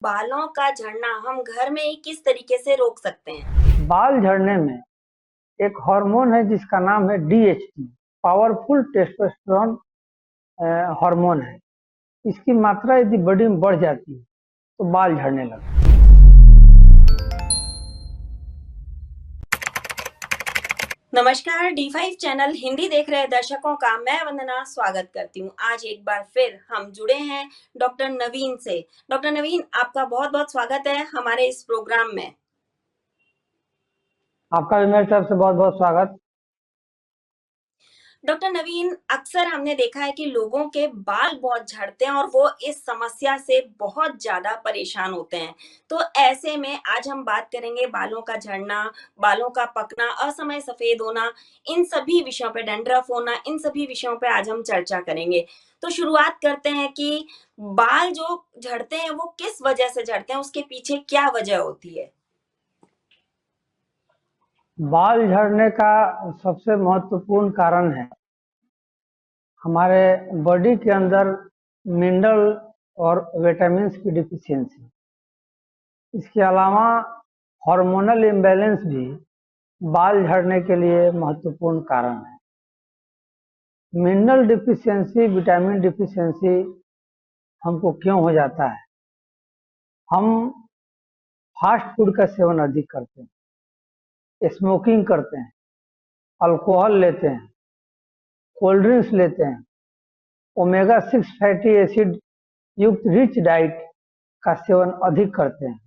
बालों का झड़ना हम घर में ही किस तरीके से रोक सकते हैं? बाल झड़ने में एक हार्मोन है जिसका नाम है DHT। पावरफुल टेस्टोस्टेरोन हार्मोन है। इसकी मात्रा यदि बॉडी में बढ़ जाती है तो बाल झड़ने लगते हैं। नमस्कार, D5 चैनल हिंदी देख रहे दर्शकों का मैं वंदना स्वागत करती हूँ। आज एक बार फिर हम जुड़े हैं डॉक्टर नवीन से। डॉक्टर नवीन, आपका बहुत-बहुत स्वागत है हमारे इस प्रोग्राम में। आपका भी मेरी तरफ से बहुत बहुत स्वागत। डॉक्टर नवीन, अक्सर हमने देखा है कि लोगों के बाल बहुत झड़ते हैं और वो इस समस्या से बहुत ज़्यादा परेशान होते हैं। तो ऐसे में आज हम बात करेंगे बालों का झड़ना, बालों का पकना, असमय सफ़ेद होना, इन सभी विषयों पे डैंड्रफ होना, इन सभी विषयों पे आज हम चर्चा करेंगे। तो शुरुआत करते हैं कि बाल जो झड़ते हैं वो किस वजह से झड़ते हैं, उसके पीछे क्या वजह होती है? बाल झड़ने का सबसे महत्वपूर्ण कारण है हमारे बॉडी के अंदर मिनरल और विटामिन्स की डिफिशियंसी। इसके अलावा हार्मोनल इम्बैलेंस भी बाल झड़ने के लिए महत्वपूर्ण कारण है। मिनरल डिफिशियंसी, विटामिन डिफिशियंसी हमको क्यों हो जाता है? हम फास्ट फूड का सेवन अधिक करते हैं, स्मोकिंग करते हैं, अल्कोहल लेते हैं, कोल्ड ड्रिंक्स लेते हैं, ओमेगा 6 फैटी एसिड युक्त रिच डाइट का सेवन अधिक करते हैं।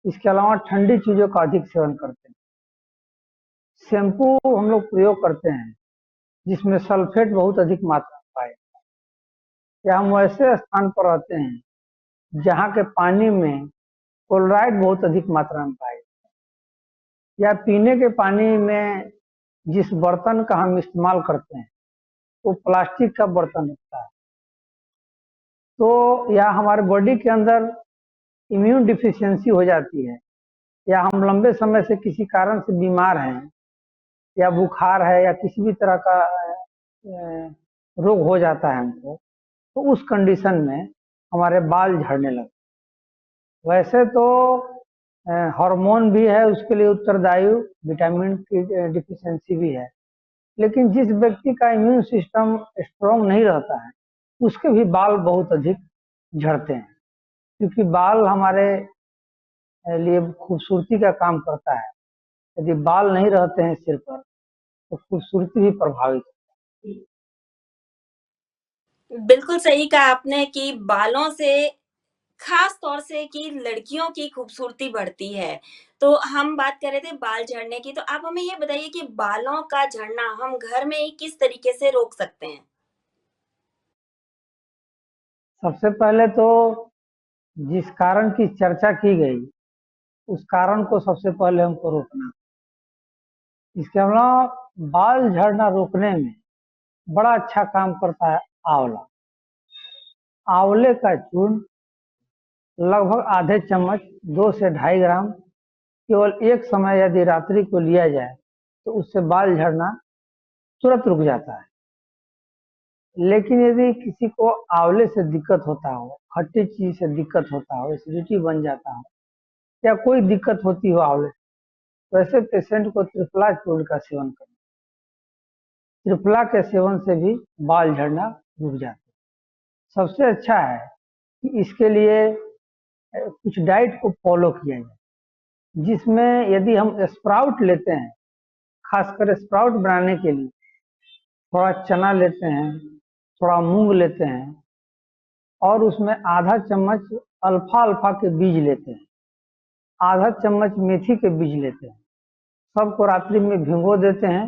इसके अलावा ठंडी चीज़ों का अधिक सेवन करते हैं। शैम्पू हम लोग प्रयोग करते हैं जिसमें सल्फेट बहुत अधिक मात्रा में पाए, या हम वैसे स्थान पर रहते हैं जहाँ के पानी में क्लोराइड बहुत अधिक मात्रा में पाए, या पीने के पानी में जिस बर्तन का हम इस्तेमाल करते हैं वो प्लास्टिक का बर्तन होता है, तो या हमारे बॉडी के अंदर इम्यून डिफिशियंसी हो जाती है, या हम लंबे समय से किसी कारण से बीमार हैं, या बुखार है, या किसी भी तरह का रोग हो जाता है हमको, तो उस कंडीशन में हमारे बाल झड़ने लगते हैं। वैसे तो हार्मोन भी है उसके लिए उत्तरदायी, विटामिन की डिफिशियंसी भी है, लेकिन जिस व्यक्ति का इम्यून सिस्टम स्ट्रांग नहीं रहता है उसके भी बाल बहुत अधिक झड़ते हैं, क्योंकि बाल हमारे लिए खूबसूरती का काम करता है। यदि बाल नहीं रहते हैं सिर पर तो खूबसूरती भी प्रभावित होती है। बिल्कुल सही कहा आपने कि बालों से खास तौर से कि लड़कियों की खूबसूरती बढ़ती है। तो हम बात कर रहे थे बाल झड़ने की, तो आप हमें ये बताइए कि बालों का झड़ना हम घर में ही किस तरीके से रोक सकते हैं? सबसे पहले तो जिस कारण की चर्चा की गई उस कारण को सबसे पहले हमको रोकना। इसके अलावा बाल झड़ना रोकने में बड़ा अच्छा काम करता है आंवला। आंवले का चूर्ण लगभग आधे चम्मच, 2 से 2.5 ग्राम, केवल एक समय यदि रात्रि को लिया जाए तो उससे बाल झड़ना तुरंत रुक जाता है। लेकिन यदि किसी को आंवले से दिक्कत होता हो, खट्टी चीज से दिक्कत होता हो, एसिडिटी बन जाता हो, या कोई दिक्कत होती हो आंवले से, तो ऐसे पेशेंट को त्रिफला चूर्ण का सेवन करना। त्रिफला के सेवन से भी बाल झड़ना रुक जाता है। सबसे अच्छा है कि इसके लिए कुछ डाइट को फॉलो किया जाए, जिसमें यदि हम स्प्राउट लेते हैं, खासकर स्प्राउट बनाने के लिए थोड़ा चना लेते हैं, थोड़ा मूंग लेते हैं, और उसमें आधा चम्मच अल्फा अल्फा के बीज लेते हैं, आधा चम्मच मेथी के बीज लेते हैं, सबको रात्रि में भिगो देते हैं।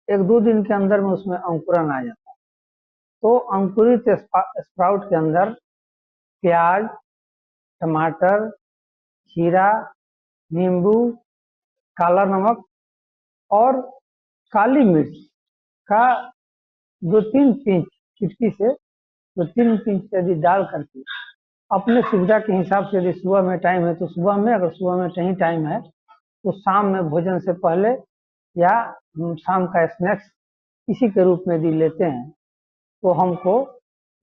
1-2 दिन के अंदर में उसमें अंकुरन आ जाता है। तो अंकुरित स्प्राउट के अंदर प्याज, टमाटर, खीरा, नींबू, काला नमक और काली मिर्च का 2-3 पिंच, चुटकी से 2-3 पिंच यदि डाल करके अपने सुविधा के हिसाब से, यदि सुबह में टाइम है तो सुबह में, अगर सुबह में नहीं टाइम है तो शाम में भोजन से पहले, या शाम का स्नैक्स इसी के रूप में यदि लेते हैं तो हमको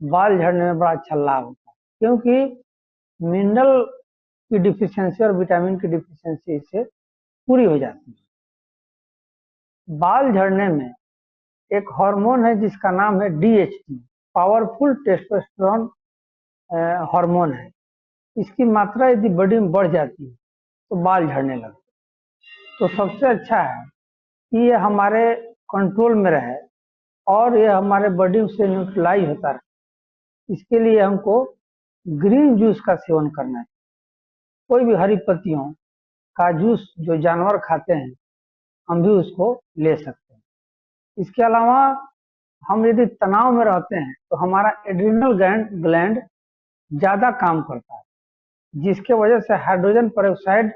बाल झड़ने में बड़ा अच्छा लाभ होता है। क्योंकि मिनरल की डिफिशियंसी और विटामिन की डिफिशियंसी इससे पूरी हो जाती है। बाल झड़ने में एक हार्मोन है जिसका नाम है DHT, पावरफुल टेस्टोस्टेरोन हार्मोन है। इसकी मात्रा यदि बॉडी में बढ़ जाती है तो बाल झड़ने लगते हैं। तो सबसे अच्छा है कि ये हमारे कंट्रोल में रहे और ये हमारे बॉडी से न्यूट्रलाइज होता रहे। इसके लिए हमको ग्रीन जूस का सेवन करना है। कोई भी हरी पत्तियों का जूस जो जानवर खाते हैं हम भी उसको ले सकते हैं। इसके अलावा हम यदि तनाव में रहते हैं तो हमारा एड्रिनल ग्लैंड ज्यादा काम करता है, जिसके वजह से हाइड्रोजन पेरोक्साइड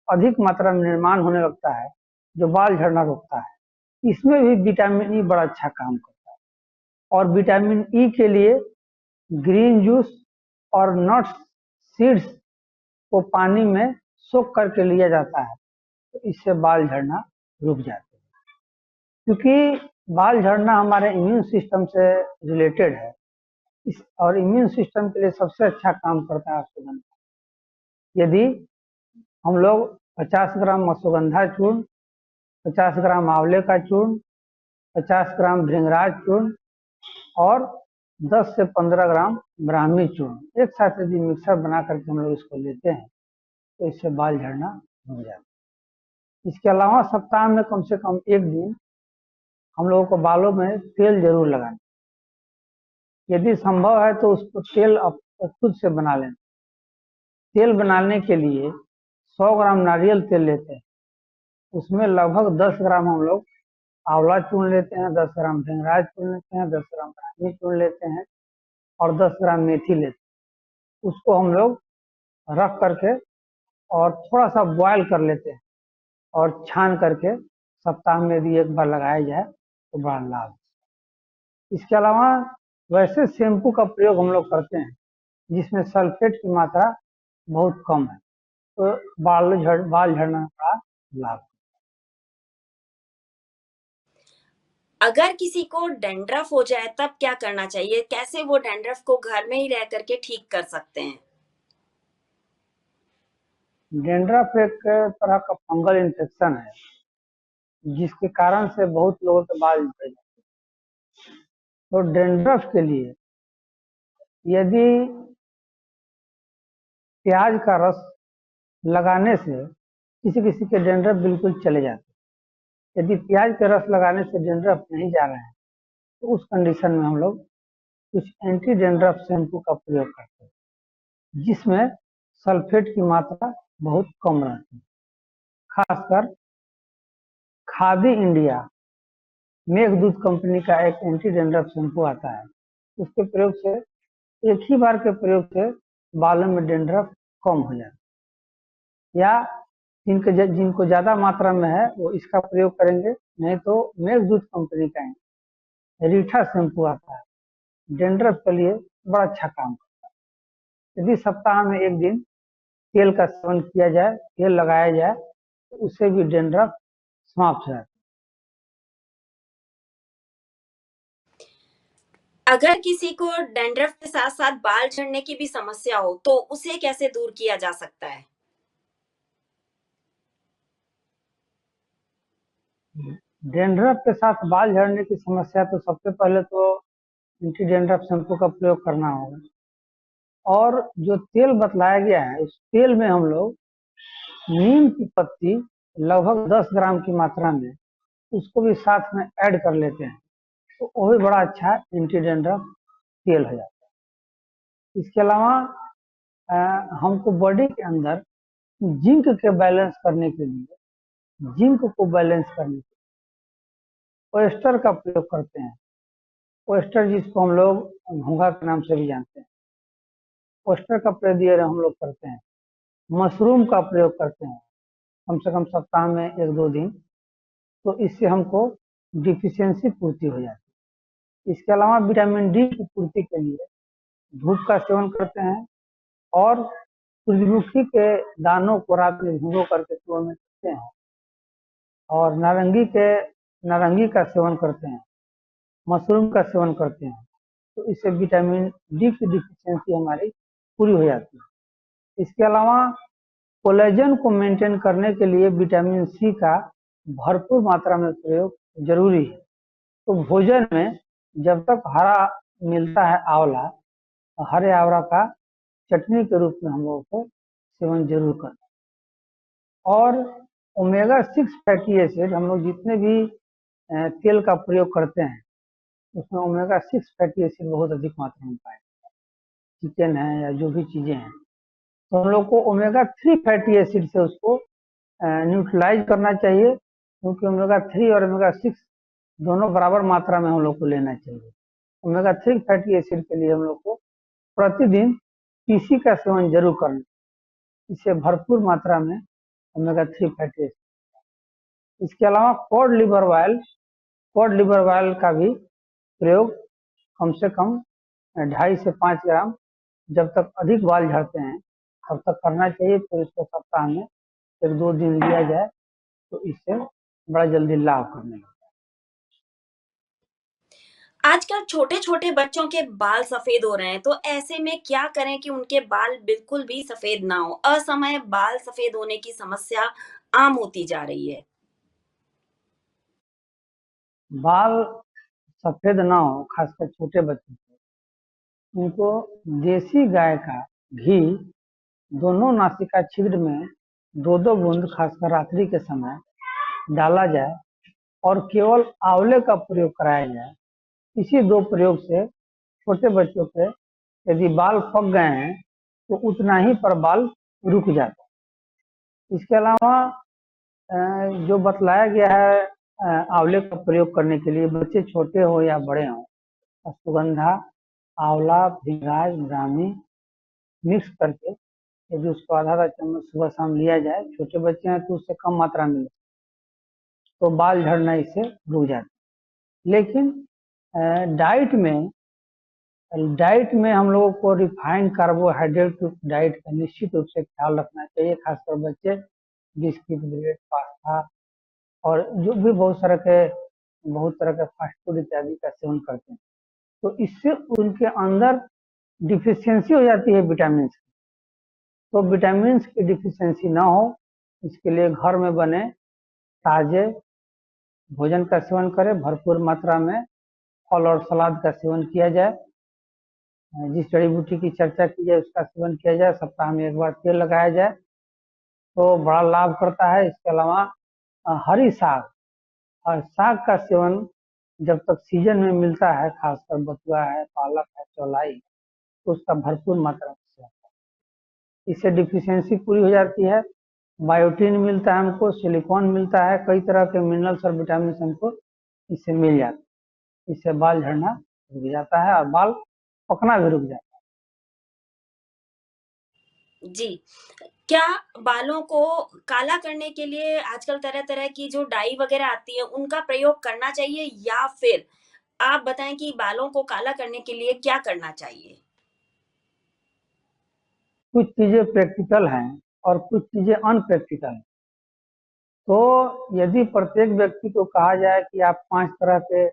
अधिक मात्रा में निर्माण होने लगता है जो बाल झड़ना रोकता है। इसमें भी विटामिन ई बड़ा अच्छा काम करता है। और विटामिन ई के लिए ग्रीन जूस और नट्स सीड्स को पानी में सोख करके लिया जाता है, तो इससे बाल झड़ना रुक जाते हैं। क्योंकि बाल झड़ना हमारे इम्यून सिस्टम से रिलेटेड है, और इम्यून सिस्टम के लिए सबसे अच्छा काम करता है अश्वगंधा। यदि हम लोग 50 ग्राम अश्वगंधा चूर्ण, 50 ग्राम आंवले का चूर्ण, 50 ग्राम भृंगराज चूर्ण और 10 से 15 ग्राम ब्राह्मी चूर्ण एक साथ यदि मिक्सर बना करके हम लोग इसको लेते हैं तो इससे बाल झड़ना रुक जाता है। इसके अलावा सप्ताह में कम से कम एक दिन हम लोगों को बालों में तेल जरूर लगाना। यदि संभव है तो उसको तेल खुद से बना लें। तेल बनाने के लिए 100 ग्राम नारियल तेल लेते हैं, उसमें लगभग 10 ग्राम हम लोग आंवला चूर्ण लेते हैं, 10 ग्राम भृंगराज चूर्ण लेते हैं, 10 ग्राम ब्राह्मी चूर्ण लेते हैं और 10 ग्राम मेथी लेते हैं। उसको हम लोग रख करके और थोड़ा सा बॉयल कर लेते हैं और छान करके सप्ताह में यदि एक बार लगाया जाए तो बड़ा लाभ। इसके अलावा वैसे शैम्पू का प्रयोग हम लोग करते हैं जिसमें सल्फेट की मात्रा बहुत कम है, तो बाल झड़ना का लाभ। अगर किसी को डैंड्रफ हो जाए तब क्या करना चाहिए? कैसे वो डैंड्रफ को घर में ही रह करके ठीक कर सकते हैं? डैंड्रफ एक तरह का फंगल इन्फेक्शन है जिसके कारण से बहुत लोगों के बाल झड़ जाते हैं। तो डैंड्रफ के लिए यदि प्याज का रस लगाने से किसी किसी के डैंड्रफ बिल्कुल चले जाते हैं। यदि प्याज के रस लगाने से डैंड्रफ नहीं जा रहे हैं तो उस कंडीशन में हम लोग कुछ एंटी डैंड्रफ शैम्पू का प्रयोग करते हैं जिसमें सल्फेट की मात्रा बहुत कम रहती है। खासकर खादी इंडिया मेघदूत कंपनी का एक एंटी डैंड्रफ शैम्पू आता है, उसके प्रयोग से एक ही बार के प्रयोग से बालों में डैंड्रफ कम हो जाता है। या जिनको ज्यादा मात्रा में है वो इसका प्रयोग करेंगे, नहीं तो मेघदूत कंपनी का रीठा शैम्पू आता है, डैंड्रफ के लिए बड़ा अच्छा काम करता है। यदि सप्ताह में एक दिन तेल का सेवन किया जाए, तेल लगाया जाए, तो उससे भी डैंड्रफ समाप्त हो जाता है। अगर किसी को डैंड्रफ के साथ-साथ बाल झड़ने की भी समस्या हो, तो उसे कैसे दूर किया जा सकता है? डैंड्रफ के साथ बाल झड़ने की समस्या तो सबसे पहले तो एंटी डैंड्रफ शैम्पू का प्रयोग करना होगा। और जो तेल बतलाया गया है उस तेल में हम लोग नीम की पत्ती लगभग 10 ग्राम की मात्रा में उसको भी साथ में ऐड कर लेते हैं, तो वो भी बड़ा अच्छा एंटी डैंड्रफ तेल हो जाता है। इसके अलावा हमको बॉडी के अंदर जिंक के बैलेंस करने के लिए, जिंक को बैलेंस करने के लिए ओएस्टर का प्रयोग करते हैं। ओएस्टर जिसको हम लोग घोंघा के नाम से भी जानते हैं, ओएस्टर का प्रयोग हम लोग करते हैं। मशरूम का प्रयोग करते हैं कम से कम सप्ताह में 1-2 दिन, तो इससे हमको डिफिशियंसी पूर्ति हो जाती है। इसके अलावा विटामिन डी की पूर्ति के लिए धूप का सेवन करते हैं और सूरजमुखी के दानों को रात में भिगो करके सुबह में पीते हैं और नारंगी का सेवन करते हैं, मशरूम का सेवन करते हैं, तो इससे विटामिन डी की डिफिशियंसी हमारी पूरी हो जाती है। इसके अलावा कोलेजन को मेंटेन करने के लिए विटामिन सी का भरपूर मात्रा में प्रयोग जरूरी है। तो भोजन में जब तक हरा मिलता है आंवला, हरे आंवला का चटनी के रूप में हम लोगों को सेवन जरूर करना है। और ओमेगा 6 फैटी एसिड हम लोग जितने भी तेल का प्रयोग करते हैं उसमें ओमेगा 6 फैटी एसिड बहुत अधिक मात्रा में पाए, चिकन है या जो भी चीजें हैं, तो हम लोग को ओमेगा 3 फैटी एसिड से उसको न्यूट्रलाइज करना चाहिए, क्योंकि ओमेगा 3 और ओमेगा 6 दोनों बराबर मात्रा में हम लोग को लेना चाहिए। ओमेगा 3 फैटी एसिड के लिए हम लोग को प्रतिदिन तीसी का सेवन जरूर करना, इससे भरपूर मात्रा में ओमेगा 3 फैटी एसिड। इसके अलावा कॉड लिवर ऑयल का भी प्रयोग कम से कम 2.5 से 5 ग्राम जब तक अधिक बाल झड़ते हैं तब तक करना चाहिए। फिर इसको सप्ताह में 1-2 दिन लिया जाए तो इससे बड़ा जल्दी लाभ करने लगता है। आजकल छोटे-छोटे बच्चों के बाल सफ़ेद हो रहे हैं, तो ऐसे में क्या करें कि उनके बाल बिल्कुल भी सफ़ेद ना हो? असमय बाल सफ़ेद होने की समस्या आम होती जा रही है। बाल सफेद ना हो, खासकर छोटे बच्चों को, उनको देसी गाय का घी दोनों नासिका छिद्र में 2-2 बूंद खासकर रात्रि के समय डाला जाए और केवल आंवले का प्रयोग कराया जाए। इसी 2 प्रयोग से छोटे बच्चों के यदि बाल पक गए हैं तो उतना ही पर बाल रुक जाता है। इसके अलावा जो बतलाया गया है आंवले का प्रयोग करने के लिए, बच्चे छोटे हो या बड़े हों, अश्वगंधा, आंवला, भृंगराज, ब्राह्मी मिक्स करके यदि उसको आधा चम्मच सुबह शाम लिया जाए, छोटे बच्चे हैं तो उससे कम मात्रा में तो बाल झड़ना इससे रुक जाता है। लेकिन डाइट में हम लोगों को रिफाइंड कार्बोहाइड्रेट डाइट का निश्चित रूप से ख्याल रखना चाहिए, खासकर बच्चे बिस्किट, ब्रेड, पास्ता और जो भी बहुत तरह के फास्ट फूड इत्यादि का सेवन करते हैं, तो इससे उनके अंदर डिफिशियंसी हो जाती है विटामिन की। तो विटामिन की डिफिशियंसी ना हो इसके लिए घर में बने ताजे भोजन का सेवन करें, भरपूर मात्रा में फल और सलाद का सेवन किया जाए, जिस जड़ी बूटी की चर्चा की जाए उसका सेवन किया जाए, सप्ताह में 1 बार तेल लगाया जाए तो बड़ा लाभ करता है। इसके अलावा हरी साग और साग का सेवन जब तक सीजन में मिलता है, खासकर बथुआ है, पालक है, चौलाई, तो उसका भरपूर मात्रा में सेवन, इससे डिफिशियंसी पूरी हो जाती है। बायोटीन मिलता है हमको, सिलिकॉन मिलता है, कई तरह के मिनरल्स और विटामिन हमको इससे मिल जाते हैं। इससे बाल झड़ना रुक जाता है और बाल पकना भी रुक जाता जी। क्या बालों को काला करने के लिए आजकल तरह-तरह की जो डाई वग़ैरह आती है, उनका प्रयोग करना चाहिए या फिर आप बताएँ कि बालों को काला करने के लिए क्या करना चाहिए? है। कुछ चीजें प्रैक्टिकल हैं और कुछ चीजें अनप्रैक्टिकल हैं। तो यदि प्रत्येक व्यक्ति को कहा जाए कि आप 5 तरह के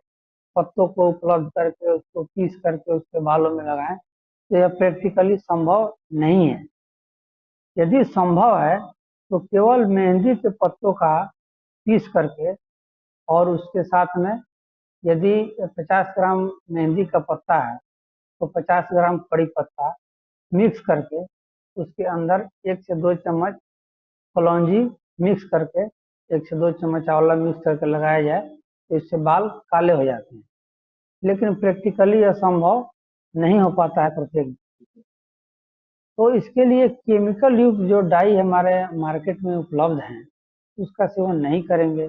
पत्तों को उपलब्ध करके उसको पीस करके उसके बालों में लगाएं, तो यह प्रैक्टिकली संभव नहीं है। यदि संभव है तो केवल मेहंदी के पत्तों का पीस करके और उसके साथ में यदि 50 ग्राम मेहंदी का पत्ता है तो 50 ग्राम कड़ी पत्ता मिक्स करके उसके अंदर 1 से 2 चम्मच कलौंजी मिक्स करके 1 से 2 चम्मच आंवला मिक्स करके लगाया जाए तो इससे बाल काले हो जाते हैं। लेकिन प्रैक्टिकली यह संभव नहीं हो पाता है प्रत्येक व्यक्ति को। तो इसके लिए केमिकल युक्त जो डाई हमारे मार्केट में उपलब्ध हैं उसका सेवन नहीं करेंगे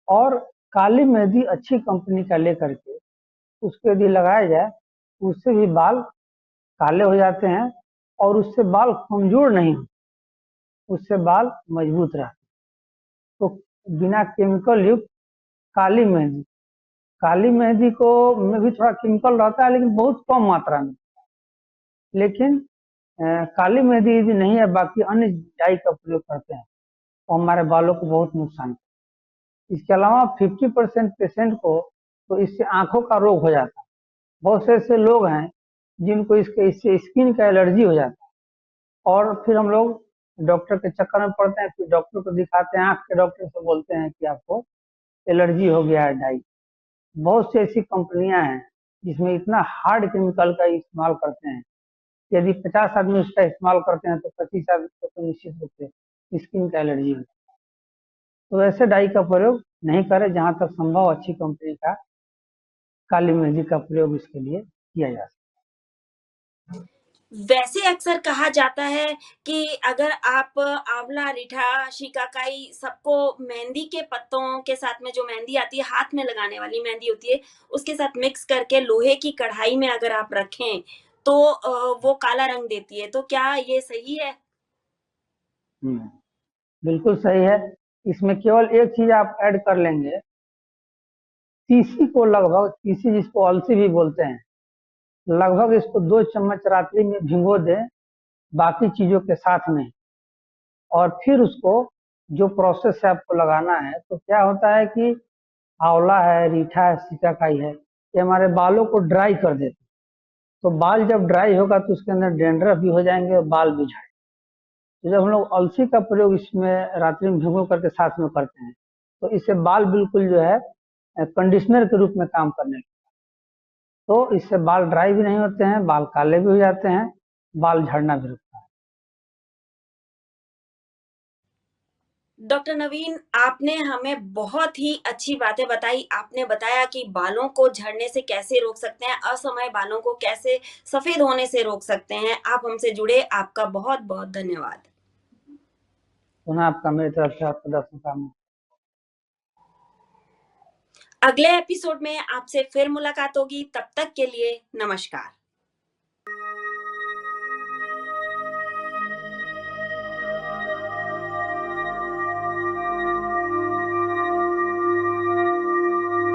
और काली मेहंदी अच्छी कंपनी का लेकर के उसको यदि लगाया जाए उससे भी बाल काले हो जाते हैं और उससे बाल कमजोर नहीं होते, उससे बाल मजबूत रहते हैं। तो बिना केमिकल युक्त काली मेहंदी को में भी थोड़ा केमिकल रहता है लेकिन बहुत कम मात्रा में। लेकिन काली मेहंदी यदि नहीं है, बाकी अन्य डाई का प्रयोग करते हैं तो हमारे बालों को बहुत नुकसान करता है। इसके अलावा 50% पेशेंट को तो इससे आंखों का रोग हो जाता है। बहुत से ऐसे लोग हैं जिनको इससे स्किन का एलर्जी हो जाता है और फिर हम लोग डॉक्टर के चक्कर में पड़ते हैं, फिर डॉक्टर को दिखाते हैं, आँख के डॉक्टर से बोलते हैं कि आपको एलर्जी हो गया है डाई। बहुत सी ऐसी कंपनियां हैं जिसमें इतना हार्ड केमिकल का इस्तेमाल करते हैं, यदि 50 आदमी उसका इस्तेमाल करते हैं तो 25 आदमी को तो निश्चित रूप से स्किन का एलर्जी हो। तो ऐसे डाई का प्रयोग नहीं करें, जहां तक संभव अच्छी कंपनी का काली मिर्ची का प्रयोग इसके लिए किया जा सकता वैसे अक्सर कहा जाता है कि अगर आप आंवला, रीठा, शिकाकाई सबको मेहंदी के पत्तों के साथ में जो मेहंदी आती है, हाथ में लगाने वाली मेहंदी होती है, उसके साथ मिक्स करके लोहे की कढ़ाई में अगर आप रखें, तो वो काला रंग देती है। तो क्या ये सही है? है। बिल्कुल सही है। इसमें केवल एक चीज आप ऐड कर लेंगे, तीसी को लगभग, तीसी जिसको अलसी भी बोलते हैं, लगभग इसको 2 चम्मच रात्रि में भिगो दें बाकी चीजों के साथ में, और फिर उसको जो प्रोसेस है आपको लगाना है, तो क्या होता है कि आंवला है, रीठा है, सिकाकाई है, ये हमारे बालों को ड्राई कर देते हैं। तो बाल जब ड्राई होगा तो उसके अंदर डेंड्रफ भी हो जाएंगे और बाल भी झड़ेंगे। तो जब हम लोग अलसी का प्रयोग इसमें रात्रि में भिगो करके साथ में करते हैं, तो इससे बाल बिल्कुल जो है कंडीशनर के रूप में काम करने लगते हैं। तो इससे बाल ड्राई भी नहीं होते हैं, बाल काले भी हो जाते हैं, बाल झड़ना भी रुकता है। डॉक्टर नवीन, आपने हमें बहुत ही अच्छी बातें बताई। आपने बताया कि बालों को झड़ने से कैसे रोक सकते हैं, असमय बालों को कैसे सफेद होने से रोक सकते हैं। आप हमसे जुड़े, आपका बहुत-बहुत धन्यवाद। पुनः आपका मेरी तरफ से आपको दर्शन कामना। अगले एपिसोड में आपसे फिर मुलाकात होगी, तब तक के लिए नमस्कार।